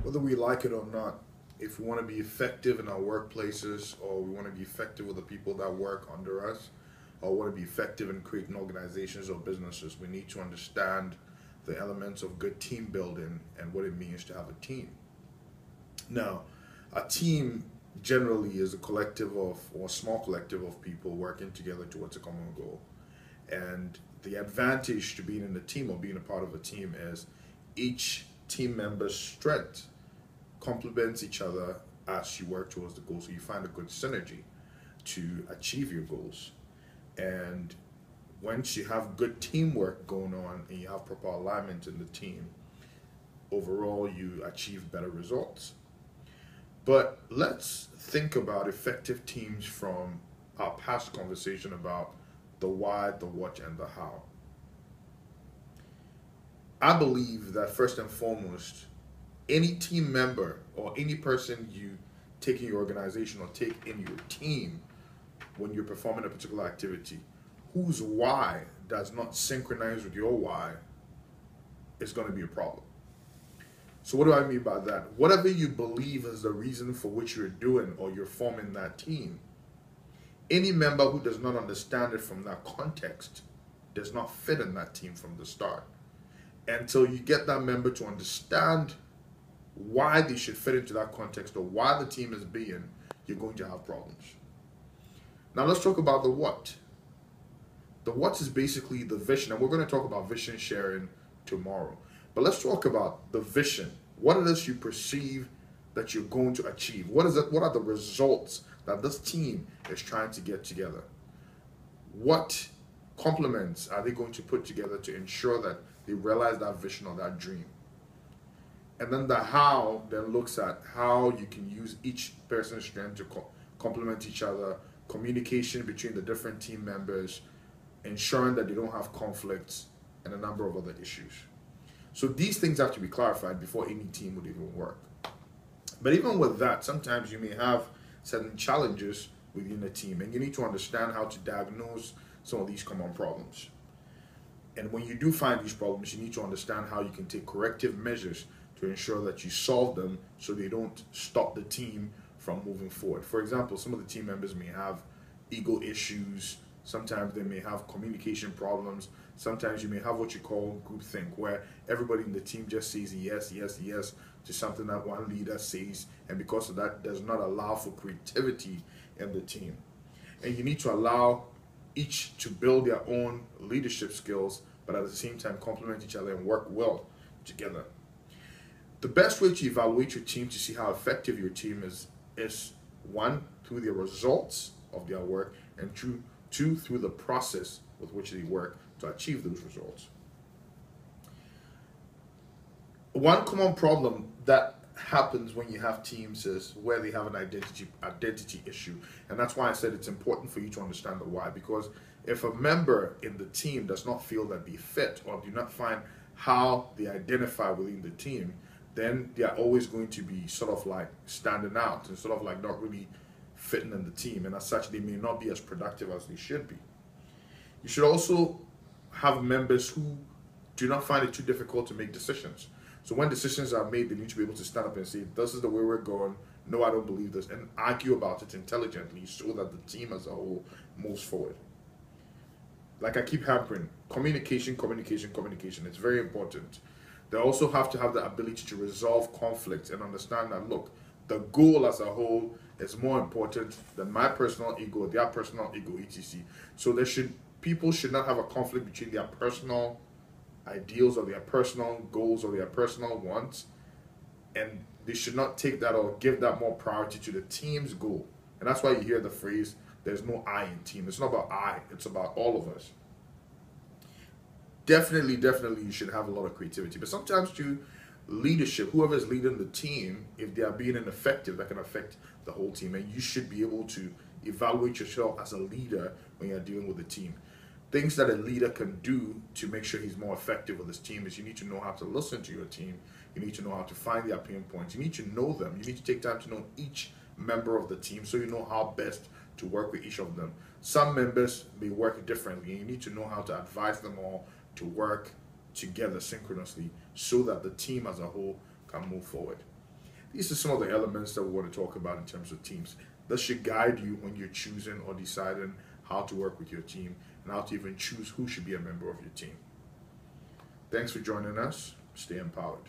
Whether we like it or not, if we want to be effective in our workplaces, or we want to be effective with the people that work under us, or want to be effective in creating organizations or businesses, we need to understand the elements of good team building and what it means to have a team. Now, a team generally is a collective of, or a small collective of people working together towards a common goal. And the advantage to being in a team or being a part of a team is each team member's strength complements each other as you work towards the goal. So you find a good synergy to achieve your goals. And once you have good teamwork going on and you have proper alignment in the team, overall you achieve better results. But let's think about effective teams from our past conversation about the why, the what, and the how. I believe that first and foremost, any team member or any person you take in your organization or take in your team when you're performing a particular activity, whose why does not synchronize with your why is going to be a problem. So what do I mean by that? Whatever you believe is the reason for which you're doing or you're forming that team, any member who does not understand it from that context does not fit in that team from the start. Until you get that member to understand why they should fit into that context or why the team is being, you're going to have problems. Now let's talk about the what. The what is basically the vision, and we're going to talk about vision sharing tomorrow. But let's talk about the vision. What it is you perceive that you're going to achieve. What is it? What are the results that this team is trying to get together? What complements are they going to put together to ensure that they realize that vision or that dream? And then the how then looks at how you can use each person's strength to complement each other, communication between the different team members, ensuring that they don't have conflicts, and a number of other issues. So these things have to be clarified before any team would even work. But even with that, sometimes you may have certain challenges within a team, and you need to understand how to diagnose some of these common problems. And when you do find these problems, you need to understand how you can take corrective measures to ensure that you solve them so they don't stop the team from moving forward. For example, some of the team members may have ego issues. Sometimes they may have communication problems. Sometimes you may have what you call groupthink, where everybody in the team just says yes, yes, yes to something that one leader says, and because of that, does not allow for creativity in the team. And you need to allow each to build their own leadership skills, but at the same time complement each other and work well together. The best way to evaluate your team to see how effective your team is one, through the results of their work, and two, through the process with which they work to achieve those results. One common problem that happens when you have teams is where they have an identity issue, and that's why I said it's important for you to understand the why. Because if a member in the team does not feel that they fit or do not find how they identify within the team, then they are always going to be sort of like standing out and sort of like not really fitting in the team, and as such they may not be as productive as they should be. You should also have members who do not find it too difficult to make decisions. So when decisions are made, they need to be able to stand up and say, this is the way we're going, no, I don't believe this, and argue about it intelligently so that the team as a whole moves forward. Like I keep hammering, communication, communication, communication. It's very important. They also have to have the ability to resolve conflicts and understand that, look, the goal as a whole is more important than my personal ego, their personal ego, etc. So people should not have a conflict between their personal ideals or their personal goals or their personal wants, and they should not take that or give that more priority to the team's goal. And that's why you hear the phrase, there's no I in team. It's not about I, it's about all of us. Definitely you should have a lot of creativity, but sometimes too, leadership, whoever is leading the team, if they are being ineffective, that can affect the whole team, and you should be able to evaluate yourself as a leader when you're dealing with a team. Things that a leader can do to make sure he's more effective with his team is you need to know how to listen to your team. You need to know how to find their pain points. You need to know them. You need to take time to know each member of the team so you know how best to work with each of them. Some members may work differently, and you need to know how to advise them all to work together synchronously so that the team as a whole can move forward. these are some of the elements that we want to talk about in terms of teams. This should guide you when you're choosing or deciding how to work with your team and how to even choose who should be a member of your team. Thanks for joining us. Stay empowered.